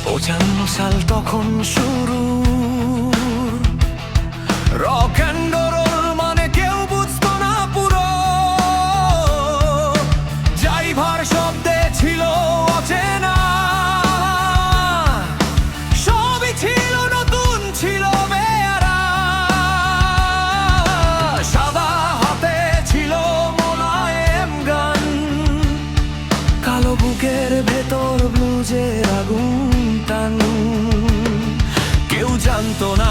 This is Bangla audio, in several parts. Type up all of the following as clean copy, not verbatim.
55 সাল তখন শুরু, রক অ্যান্ড রোল মানে কেউ বুঝতো না পুরো। ড্রাইভার শব্দে ছিল অচেনা, সবই ছিল নতুন, ছিল বেয়ারা। সাদা হাতে ছিল মোলায়েম গান, কালো বুকের ভেতর ব্লুজের আগুন। কেউ জানতো না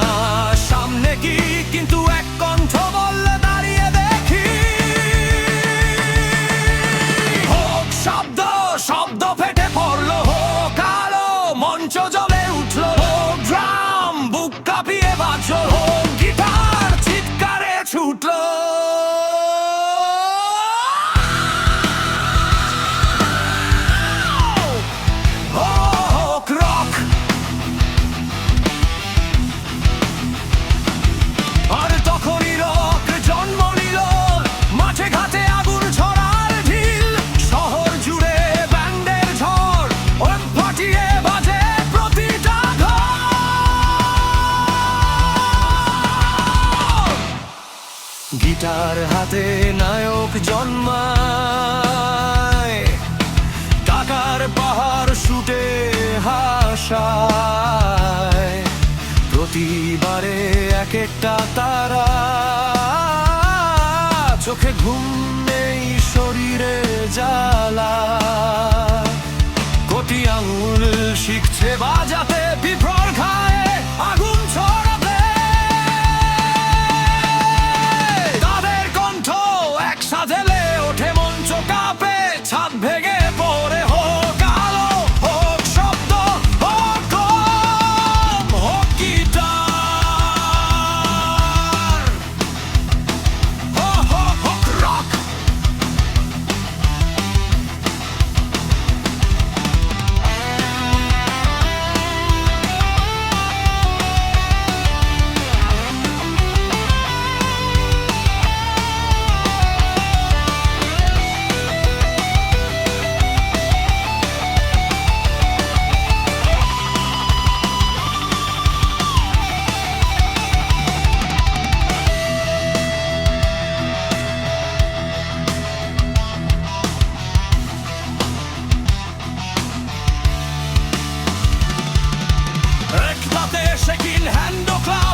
সামনে কি, কিন্তু এক কণ্ঠ বললে দাঁড়িয়ে দেখি। হোক শব্দ, শব্দ ফেটে পড়লো, হোক আলো, মঞ্চ জ্বলে উঠলো, হোক ড্রাম, বুক কাঁপিয়ে বাজলো, হোক গিটার, চিৎকারে ছুটলো। গিটার হাতে নায়ক জন্মায়, টাকার পাহাড় শুটে হাসায়। প্রতিবারে এক একটা তারা, চোখে ঘুম নেই, শরীরে জ্বালা। কোটি আঙুল শিখছে বাজাতে, বিভ্রর খায় আগুন ছড়াতে। সাজেলে ওঠে, মঞ্চ কাঁপে, ছাদ ভেঙে পড়ে। হোক আলো, হোক শব্দ, হোক গম, হোক গিটার, হোক রক। Second hand o'clock.